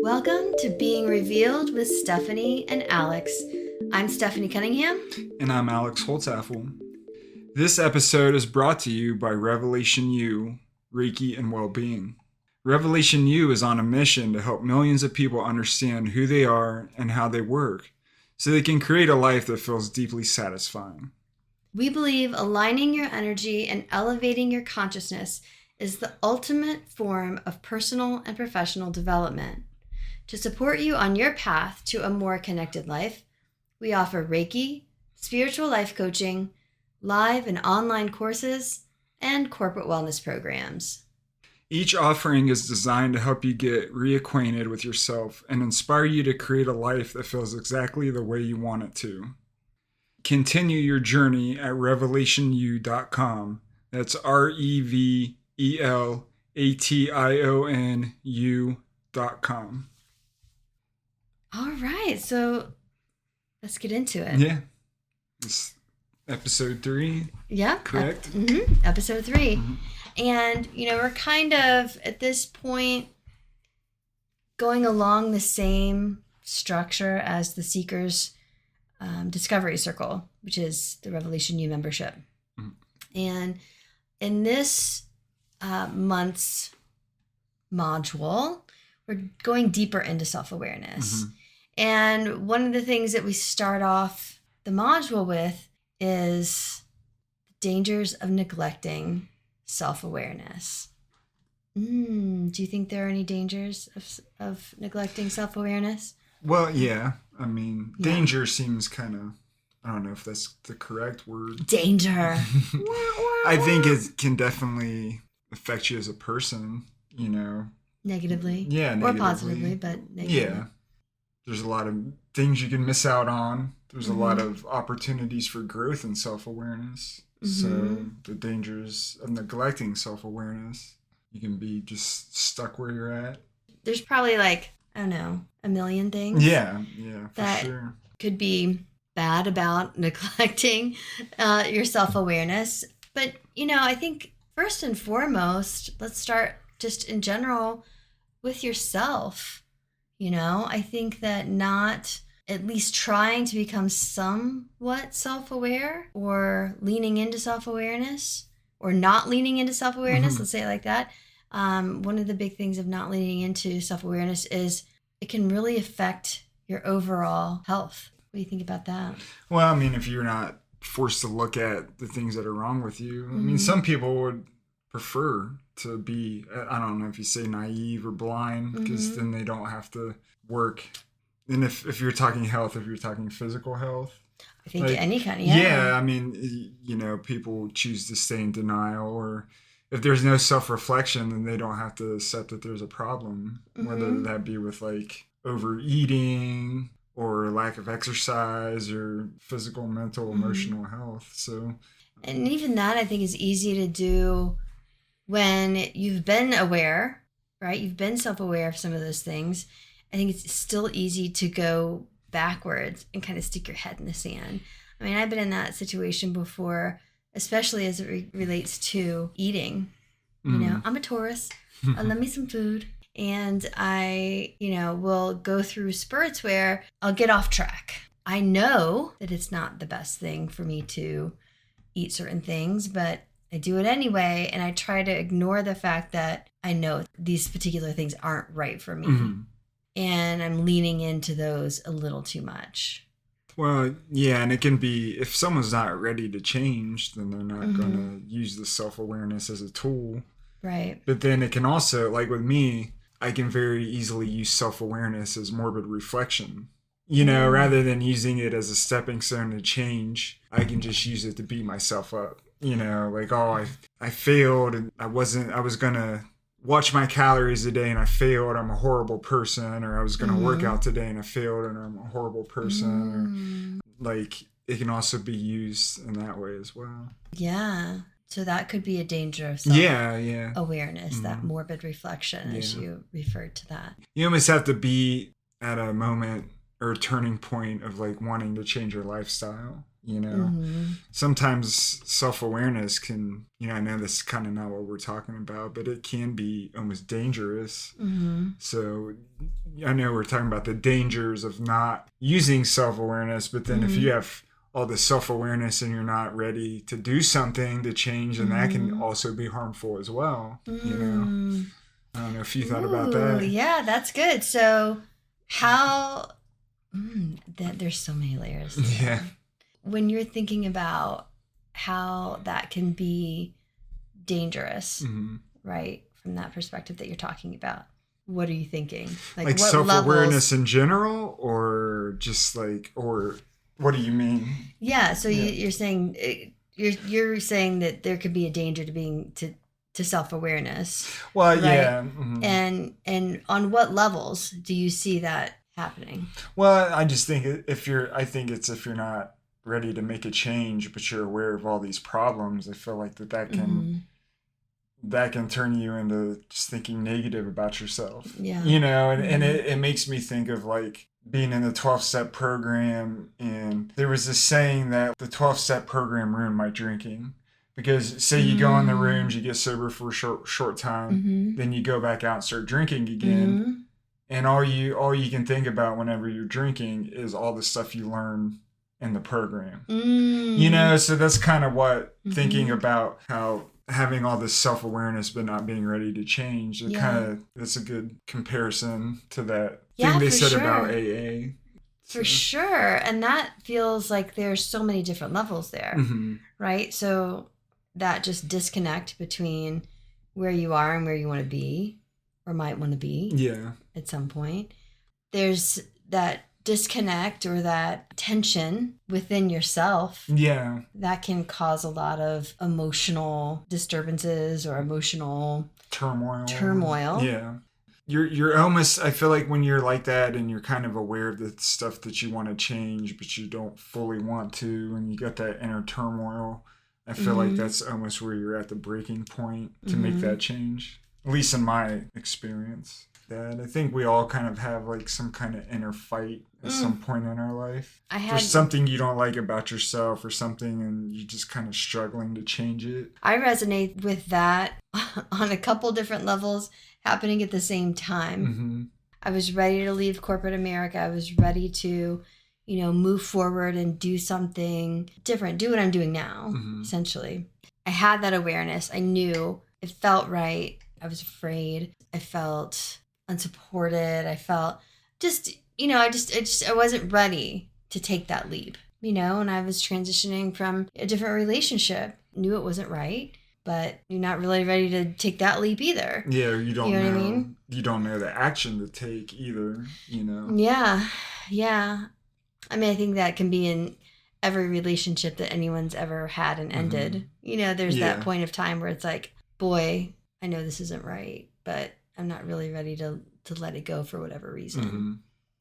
Welcome to Being Revealed with Stephanie and Alex. I'm Stephanie Cunningham. And I'm Alex Holtzaffel. This episode is brought to you by RevelationU, Reiki, and Wellbeing. RevelationU is on a mission to help millions of people understand who they are and how they work, so they can create a life that feels deeply satisfying. We believe aligning your energy and elevating your consciousness is the ultimate form of personal and professional development. To support you on your path to a more connected life, we offer Reiki, spiritual life coaching, live and online courses, and corporate wellness programs. Each offering is designed to help you get reacquainted with yourself and inspire you to create a life that feels exactly the way you want it to. Continue your journey at RevelationU.com. That's RevelationU.com. All right, so let's get into it. Yeah. It's episode 3. Yeah. Correct? Episode 3. Mm-hmm. And, we're kind of, at this point, going along the same structure as the Seekers Discovery Circle, which is the RevelationU membership. Mm-hmm. And in this month's module, we're going deeper into self-awareness. Mm-hmm. And one of the things that we start off the module with is dangers of neglecting self-awareness. Do you think there are any dangers of neglecting self-awareness? Well, yeah. I mean, danger seems kind of, I don't know if that's the correct word. Danger. I think it can definitely affect you as a person, Negatively. Yeah, negatively. Or positively, but negatively. Yeah. There's a lot of things you can miss out on. There's a lot of opportunities for growth and self-awareness. Mm-hmm. So the dangers of neglecting self-awareness, you can be just stuck where you're at. There's probably a million things. Yeah, for that sure. Could be bad about neglecting your self-awareness. But, I think first and foremost, let's start just in general with yourself. I think that not at least trying to become somewhat self-aware or leaning into self-awareness or not leaning into self-awareness, let's say it like that. One of the big things of not leaning into self-awareness is it can really affect your overall health. What do you think about that? Well, I mean, if you're not forced to look at the things that are wrong with you, I mean, some people would prefer to be, I don't know if you say naive or blind, because then they don't have to work. And if you're talking health, if you're talking physical health, I think any kind of, yeah, I mean, people choose to stay in denial, or if there's no self-reflection, then they don't have to accept that there's a problem, whether that be with overeating or lack of exercise or physical, mental, emotional health. So, and even that I think is easy to do when you've been aware, right? You've been self-aware of some of those things. I think it's still easy to go backwards and kind of stick your head in the sand. I mean, I've been in that situation before, especially as it relates to eating. I'm a Taurus. I love me some food. And I, will go through spurts where I'll get off track. I know that it's not the best thing for me to eat certain things, but I do it anyway, and I try to ignore the fact that I know these particular things aren't right for me. And I'm leaning into those a little too much. Well, yeah, and it can be, if someone's not ready to change, then they're not going to use the self-awareness as a tool. Right. But then it can also, like with me, I can very easily use self-awareness as morbid reflection. Rather than using it as a stepping stone to change, I can just use it to beat myself up. I failed and I was going to watch my calories today and I failed. I'm a horrible person. Or I was going to work out today and I failed and I'm a horrible person. Or it can also be used in that way as well. Yeah. So that could be a danger of awareness, that morbid reflection, as you referred to that. You almost have to be at a moment or a turning point of wanting to change your lifestyle. You know, Mm-hmm. sometimes self-awareness can, I know this is kind of not what we're talking about, but it can be almost dangerous. Mm-hmm. So I know we're talking about the dangers of not using self-awareness, but then if Mm-hmm. you have all this self-awareness and you're not ready to do something to change, then that can Mm-hmm. also be harmful as well. Mm. I don't know if you thought about Ooh, that. yeah, that's good. So, how? There's so many layers to Yeah. that. When you're thinking about how that can be dangerous, Mm-hmm. right? From that perspective that you're talking about, what are you thinking? Like What self-awareness levels? in general, or just like, or what do you mean? Yeah. So Yeah. you're saying you're saying that there could be a danger to being to self awareness, Well, right? yeah. Mm-hmm. And on what levels do you see that happening? Well, I just think I think it's if you're not ready to make a change, but you're aware of all these problems, I feel like Mm-hmm. that can turn you into just thinking negative about yourself. Yeah. And it makes me think of like being in the 12-step program, and there was this saying that the 12-step program ruined my drinking. Because say you go in the rooms, you get sober for a short time, Mm-hmm. then you go back out and start drinking again, Mm-hmm. and all you can think about whenever you're drinking is all the stuff you learn in the program. Mm-hmm. So that's kind of what thinking Mm-hmm. about how having all this self-awareness but not being ready to change, Yeah. that's a good comparison to that thing Yeah, they for said about sure. AA. For So, sure. And that feels like there's so many different levels there, mm-hmm. right? So that just disconnect between where you are and where you want to be or might want to be Yeah. at some point. There's that disconnect or that tension within yourself Yeah. that can cause a lot of emotional disturbances or emotional turmoil. Yeah. You're almost, I feel like when you're like that and you're kind of aware of the stuff that you want to change but you don't fully want to, and you got that inner turmoil, I feel like Mm-hmm. that's almost where you're at the breaking point to make Mm-hmm. that change, at least in my experience. That I think we all kind of have like some kind of inner fight at some point in our life. I There's had something you don't like about yourself or something, and you're just kind of struggling to change it. I resonate with that on a couple different levels happening at the same time. Mm-hmm. I was ready to leave corporate America. I was ready to, move forward and do something different, do what I'm doing now, Mm-hmm. essentially. I had that awareness. I knew it felt right. I was afraid. I felt unsupported. I felt just, I wasn't ready to take that leap, and I was transitioning from a different relationship. Knew it wasn't right, but you're not really ready to take that leap either. Yeah, you don't You know know. what I mean? You don't know the action to take either. Yeah. Yeah. I mean, I think that can be in every relationship that anyone's ever had and ended. Mm-hmm. There's that Yeah. point of time where it's like, boy, I know this isn't right, but I'm not really ready to let it go for whatever reason. Mm-hmm.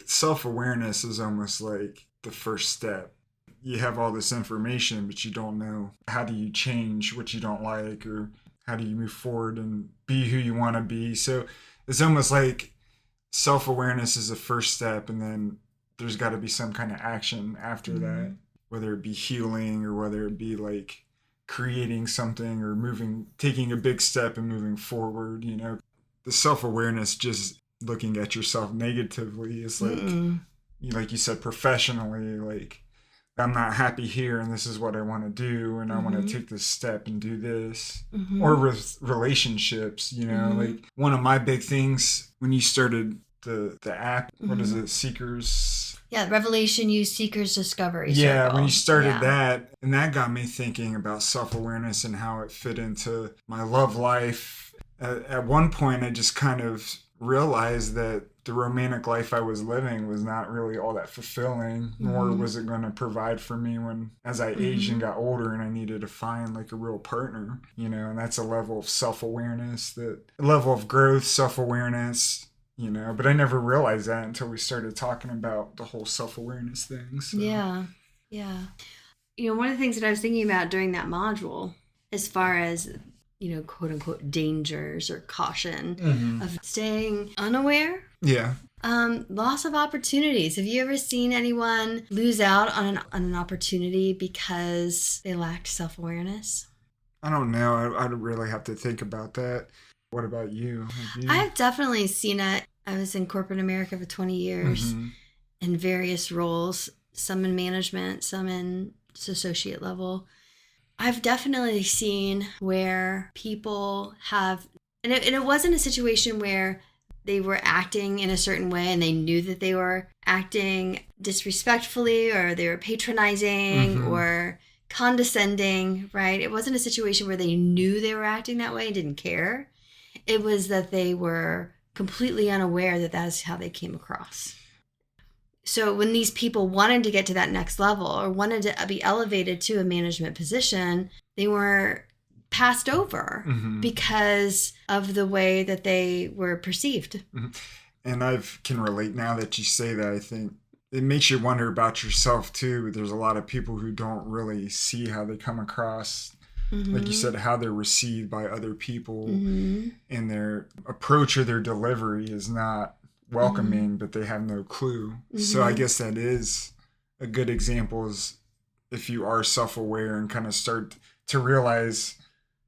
Self-awareness is almost like the first step. You have all this information, but you don't know how do you change what you don't like, or how do you move forward and be who you want to be. So it's almost like self-awareness is the first step, and then there's got to be some kind of action after that, whether it be healing or whether it be like creating something or taking a big step and moving forward. The self-awareness, just looking at yourself negatively, is like you said, professionally, like I'm not happy here and this is what I want to do, and I want to take this step and do this. Or with relationships, like one of my big things when you started the app, what is it, Seekers? Yeah, RevelationU Seekers Discovery Yeah, Circle. when you started that, and that got me thinking about self-awareness and how it fit into my love life. At one point, I just kind of realized that the romantic life I was living was not really all that fulfilling, nor was it going to provide for me as I aged and got older and I needed to find like a real partner, and that's a level of self-awareness, a level of growth, self-awareness, but I never realized that until we started talking about the whole self-awareness thing. So. Yeah. One of the things that I was thinking about during that module, as far as quote unquote dangers or caution of staying unaware. Yeah. Loss of opportunities. Have you ever seen anyone lose out on an opportunity because they lacked self-awareness? I don't know. I'd really have to think about that. What about you? I've definitely seen it. I was in corporate America for 20 years in various roles, some in management, some in associate level. I've definitely seen where people have, and it wasn't a situation where they were acting in a certain way and they knew that they were acting disrespectfully or they were patronizing or condescending, right? It wasn't a situation where they knew they were acting that way and didn't care. It was that they were completely unaware that that's how they came across. So when these people wanted to get to that next level or wanted to be elevated to a management position, they were passed over because of the way that they were perceived. And I can relate now that you say that. I think it makes you wonder about yourself too. There's a lot of people who don't really see how they come across, like you said, how they're received by other people, and their approach or their delivery is not welcoming, but they have no clue. So I guess that is a good example, is if you are self-aware and kind of start to realize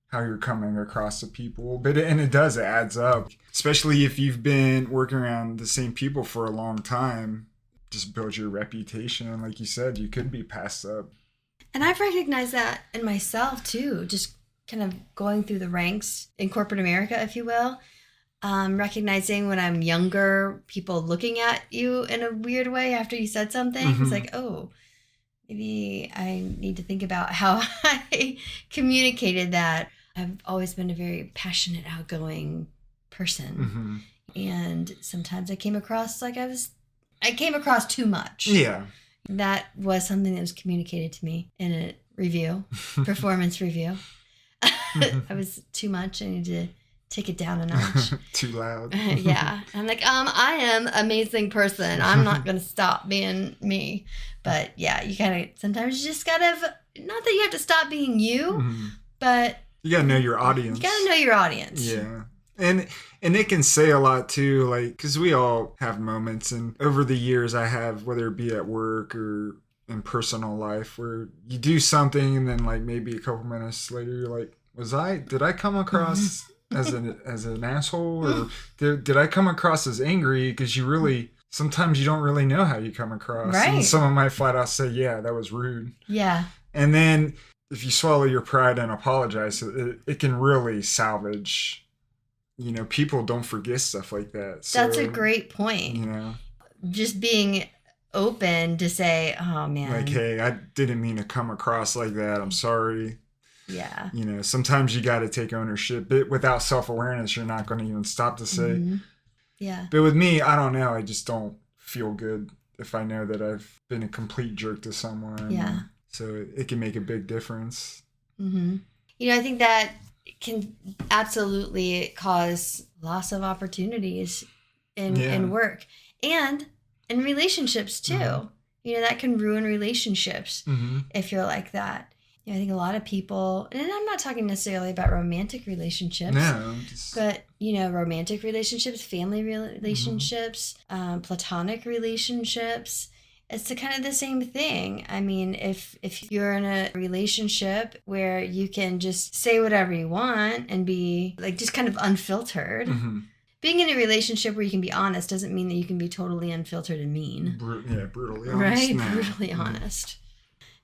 how you're coming across to people. But it adds up, especially if you've been working around the same people for a long time. Just build your reputation. Like you said, you could be passed up. And I've recognized that in myself too, just kind of going through the ranks in corporate America, if you will. Recognizing when I'm younger, people looking at you in a weird way after you said something. It's like, oh, maybe I need to think about how I communicated that. I've always been a very passionate, outgoing person. And sometimes I came across like I came across too much. Yeah. That was something that was communicated to me in a review, performance review. I was too much. I need to take it down a notch. Too loud. Yeah. I'm like, I am an amazing person. I'm not going to stop being me. But yeah, you kind of, sometimes you just got to, not that you have to stop being you, but you got to know your audience. You got to know your audience. Yeah. And it can say a lot too, like, because we all have moments, and over the years I have, whether it be at work or in personal life, where you do something and then like maybe a couple minutes later you're like, did I come across as an asshole, or did I come across as angry? Because you really, sometimes you don't really know how you come across. Right. And someone might flat out say, yeah, that was rude. Yeah. And then if you swallow your pride and apologize, it can really salvage. People don't forget stuff like that. So, that's a great point. Just being open to say, oh man, like, hey, I didn't mean to come across like that. I'm sorry. Yeah. Sometimes you got to take ownership. But without self-awareness, you're not going to even stop to say. Yeah. But with me, I don't know. I just don't feel good if I know that I've been a complete jerk to someone. Yeah. So it can make a big difference. I think that can absolutely cause loss of opportunities in work and in relationships too. That can ruin relationships if you're like that. I think a lot of people, and I'm not talking necessarily about romantic relationships, but romantic relationships, family relationships, platonic relationships. It's kind of the same thing. I mean, if you're in a relationship where you can just say whatever you want and be like just kind of unfiltered, being in a relationship where you can be honest doesn't mean that you can be totally unfiltered and mean. Brutally honest. Right? No. Brutally honest.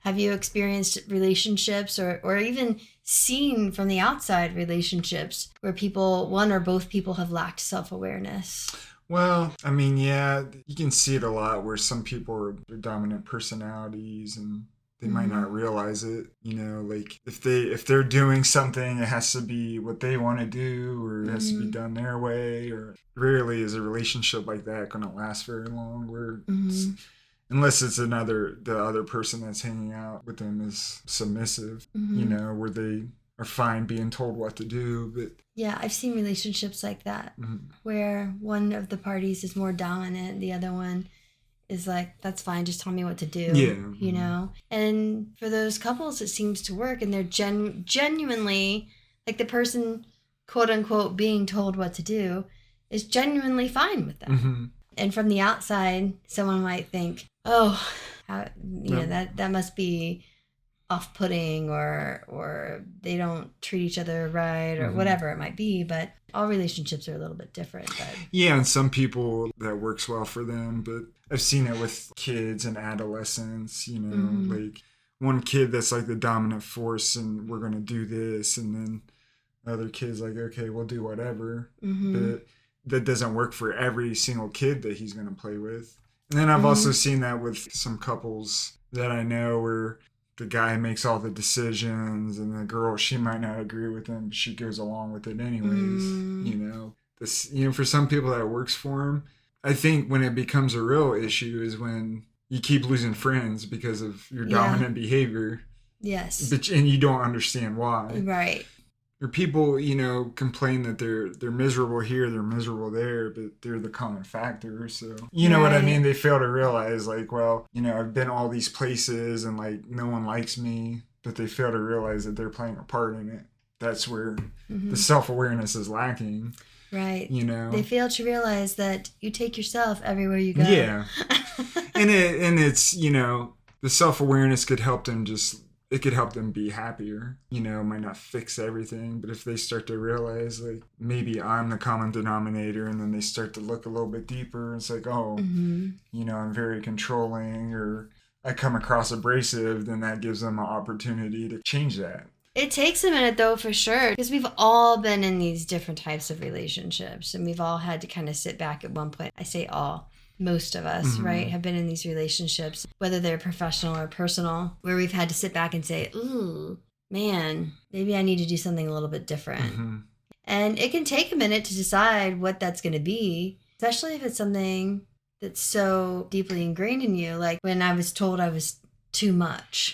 Have you experienced relationships or even seen from the outside relationships where one or both people have lacked self-awareness? Well, I mean, yeah, you can see it a lot where some people are dominant personalities and they might not realize it. Like if they're doing something, it has to be what they want to do, or it has to be done their way. Or rarely is a relationship like that going to last very long. Unless it's the other person that's hanging out with them is submissive. Where they are fine being told what to do. But yeah, I've seen relationships like that where one of the parties is more dominant, the other one is like, that's fine, just tell me what to do. Yeah. And for those couples, it seems to work, and they're genuinely, like, the person, quote unquote, being told what to do is genuinely fine with them. And from the outside, someone might think, oh, how, that must be off-putting, or they don't treat each other right, or whatever it might be. But all relationships are a little bit different. But yeah, and some people that works well for them, but I've seen it with kids and adolescents, like one kid that's like the dominant force and we're going to do this, and then other kids like, okay, we'll do whatever. But that doesn't work for every single kid that he's going to play with. And then I've also seen that with some couples that I know where the guy makes all the decisions and the girl, she might not agree with him, but she goes along with it anyways. This, for some people that works for them. I think when it becomes a real issue is when you keep losing friends because of your dominant behavior. Yes. And you don't understand why. Right. Or people, complain that they're miserable here, they're miserable there, but they're the common factor. So, you know what I mean? They fail to realize, like, well, I've been all these places and, like, no one likes me, but they fail to realize that they're playing a part in it. That's where the self-awareness is lacking. Right. They fail to realize that you take yourself everywhere you go. Yeah. and it's, the self-awareness could help them it could help them be happier. It might not fix everything, but if they start to realize, like, maybe I'm the common denominator, and then they start to look a little bit deeper, and it's like, oh, I'm very controlling, or I come across abrasive, then that gives them an opportunity to change that. It takes a minute, though, for sure, because we've all been in these different types of relationships, and we've all had to kind of sit back at one point. I say all. Most of us, right, have been in these relationships, whether they're professional or personal, where we've had to sit back and say, ooh, man, maybe I need to do something a little bit different. And it can take a minute to decide what that's going to be, especially if it's something that's so deeply ingrained in you. Like when I was told I was too much,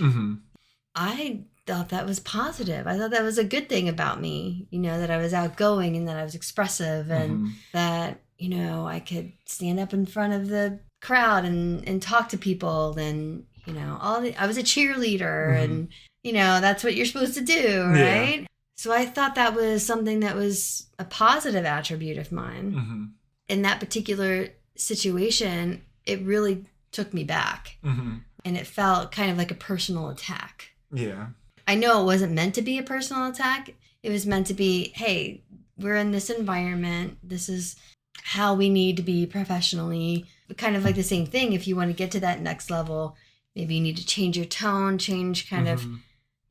I thought that was positive. I thought that was a good thing about me, that I was outgoing and that I was expressive and that I could stand up in front of the crowd and talk to people, and I was a cheerleader, and that's what you're supposed to do, right? Yeah. So I thought that was something that was a positive attribute of mine. In that particular situation, it really took me back, and it felt kind of like a personal attack. Yeah. I know it wasn't meant to be a personal attack. It was meant to be, hey, we're in this environment. This is how we need to be professionally. Kind of like the same thing. If you want to get to that next level, maybe you need to change your tone, change kind of,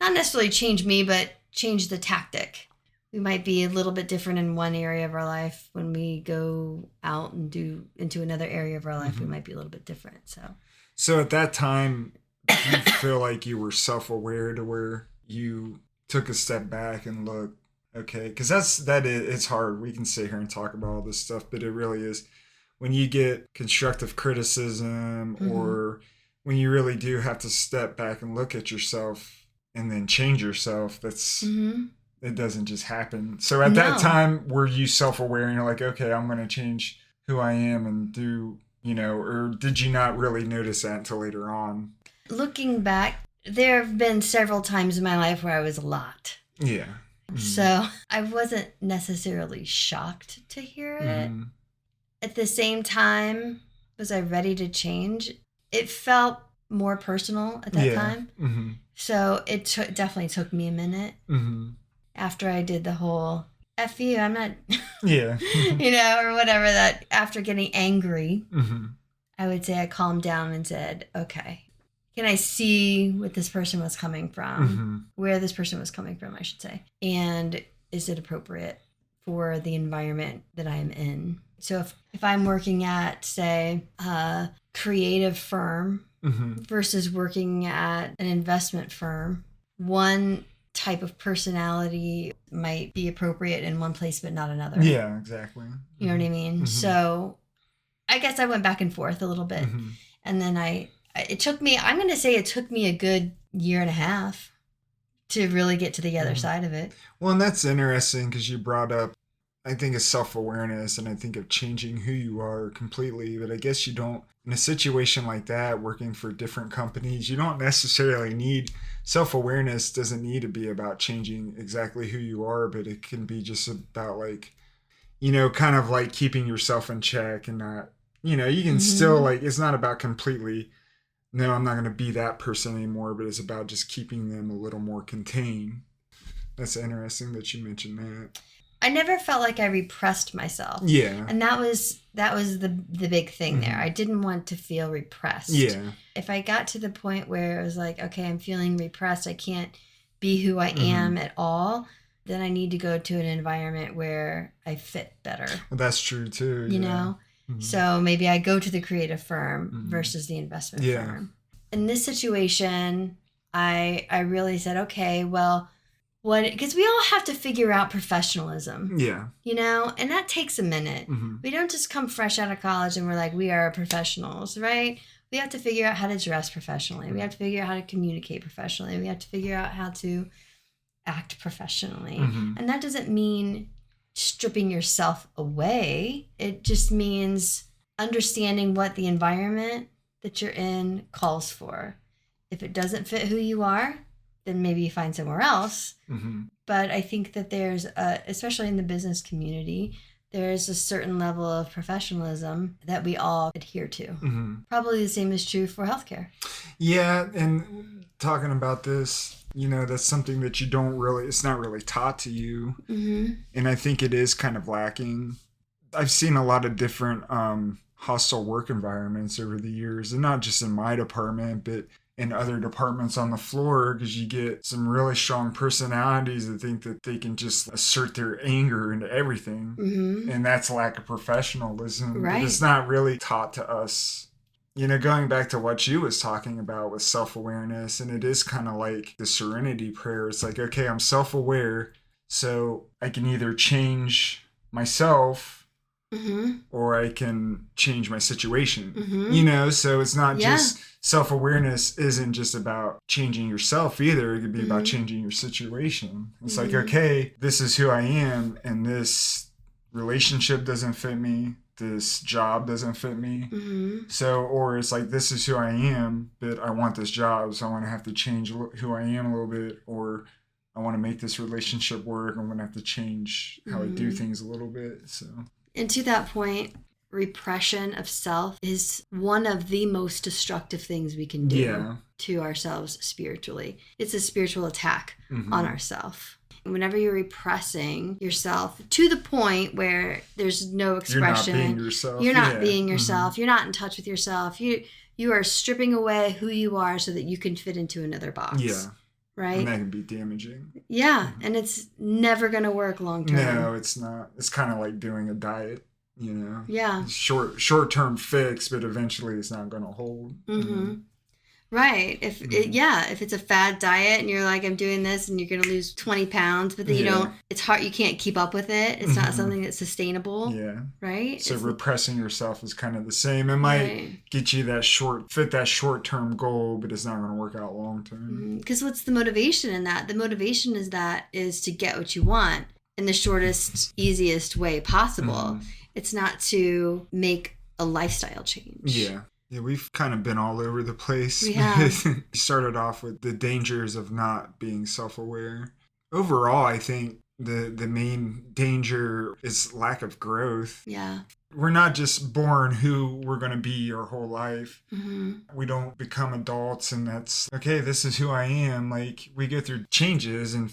not necessarily change me, but change the tactic. We might be a little bit different in one area of our life. When we go out and do into another area of our life, we might be a little bit different. So at that time, do you feel like you were self-aware to where you took a step back and looked, okay, because it's hard. We can sit here and talk about all this stuff, but it really is when you get constructive criticism or when you really do have to step back and look at yourself and then change yourself. That's it doesn't just happen. So at that time, were you self-aware and you're like, okay, I'm going to change who I am and do, or did you not really notice that until later on? Looking back, there have been several times in my life where I was a lot. Yeah. So I wasn't necessarily shocked to hear it. At the same time, was I ready to change? It felt more personal at that time. So it definitely took me a minute after I did the whole F you, I'm not, or whatever, that after getting angry, I would say I calmed down and said, okay, can I see what this person was coming from, where this person was coming from, I should say, and is it appropriate for the environment that I'm in? So if I'm working at, say, a creative firm versus working at an investment firm, one type of personality might be appropriate in one place but not another. Yeah, exactly. You know what I mean? So I guess I went back and forth a little bit. And then it took me a good year and a half to really get to the other side of it. Well, and that's interesting because you brought up, I think, of self-awareness, and I think of changing who you are completely. But I guess you don't, in a situation like that, working for different companies, you don't necessarily need, self-awareness doesn't need to be about changing exactly who you are, but it can be just about, like, kind of like keeping yourself in check and not, You know, you can still, like, it's not about completely, no, I'm not going to be that person anymore, but it's about just keeping them a little more contained. That's interesting that you mentioned that. I never felt like I repressed myself. Yeah. And that was the big thing there. I didn't want to feel repressed. Yeah. If I got to the point where it was like, okay, I'm feeling repressed, I can't be who I am at all, then I need to go to an environment where I fit better. Well, that's true too. You know? So maybe I go to the creative firm versus the investment firm. In this situation, I really said, okay, well, because we all have to figure out professionalism. Yeah. You know, and that takes a minute. We don't just come fresh out of college and we're like, we are professionals, right? We have to figure out how to dress professionally. We have to figure out how to communicate professionally. We have to figure out how to act professionally. And that doesn't mean stripping yourself away. It just means understanding what the environment that you're in calls for. If it doesn't fit who you are, then maybe you find somewhere else. But I think that there's, especially in the business community, there's a certain level of professionalism that we all adhere to. Probably the same is true for healthcare. Yeah, and talking about this, you know, that's something that you don't really, it's not really taught to you. And I think it is kind of lacking. I've seen a lot of different hostile work environments over the years, and not just in my department, but in other departments on the floor, because you get some really strong personalities that think that they can just assert their anger into everything. And that's lack of professionalism. Right. But it's not really taught to us. You know, going back to what you was talking about with self-awareness, and it is kind of like the serenity prayer. It's like, okay, I'm self-aware, so I can either change myself or I can change my situation. You know, so it's not just self-awareness isn't just about changing yourself either. It could be about changing your situation. It's like, okay, this is who I am, and this relationship doesn't fit me. This job doesn't fit me. So, or it's like, this is who I am, but I want this job, so I want to have to change who I am a little bit, or I want to make this relationship work. I'm going to have to change how I do things a little bit. So, and to that point, repression of self is one of the most destructive things we can do to ourselves spiritually. It's a spiritual attack on ourselves. Whenever you're repressing yourself to the point where there's no expression, you're not being yourself. You're not being yourself. You're not in touch with yourself. You are stripping away who you are so that you can fit into another box. Yeah. Right? And that can be damaging. Yeah. And it's never going to work long term. No, it's not. It's kind of like doing a diet, you know? Yeah. Short-term fix, but eventually it's not going to hold. Right. If it's a fad diet and you're like, I'm doing this and you're going to lose 20 pounds, but then you don't, it's hard. You can't keep up with it. It's not something that's sustainable. Yeah. Right. So repressing yourself is kind of the same. It might get you that short-term goal, but it's not going to work out long-term. Because what's the motivation in that? The motivation is to get what you want in the shortest, easiest way possible. It's not to make a lifestyle change. Yeah. Yeah, we've kind of been all over the place. We have. We started off with the dangers of not being self-aware. Overall, I think the main danger is lack of growth. Yeah. We're not just born who we're going to be our whole life. We don't become adults and that's, okay, this is who I am. Like, we go through changes and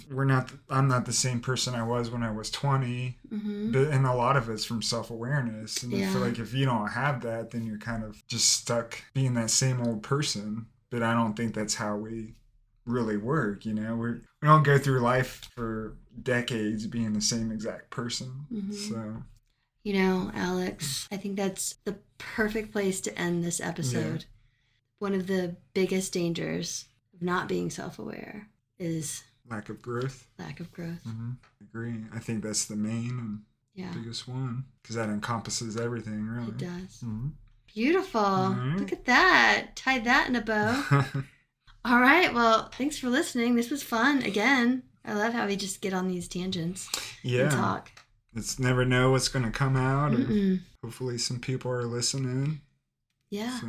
I'm not the same person I was when I was 20. And a lot of it's from self-awareness. And I feel like if you don't have that, then you're kind of just stuck being that same old person. But I don't think that's how we really work, you know? We don't go through life for decades being the same exact person. So... You know, Alex, I think that's the perfect place to end this episode. One of the biggest dangers of not being self-aware is... lack of growth. I agree. I think that's the main and biggest one, because that encompasses everything, really. It does. Beautiful. Look at that. Tied that in a bow. All right. Well, thanks for listening. This was fun. Again, I love how we just get on these tangents and talk. It's never know what's going to come out. Or hopefully some people are listening. Yeah. So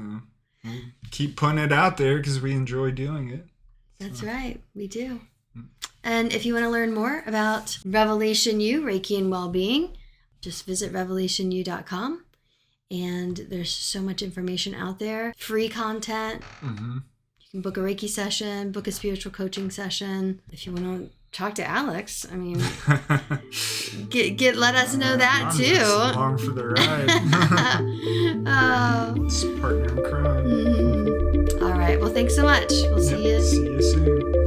we'll keep putting it out there because we enjoy doing it. That's right. We do. And if you want to learn more about RevelationU, Reiki and Wellbeing, just visit RevelationU.com. And there's so much information out there. Free content. Mm-hmm. You can book a Reiki session, book a spiritual coaching session. If you want to talk to Alex, I mean, let us know that I'm too. just along for the ride. It's partner in crime. All right. Well, thanks so much. We'll see you. See you soon.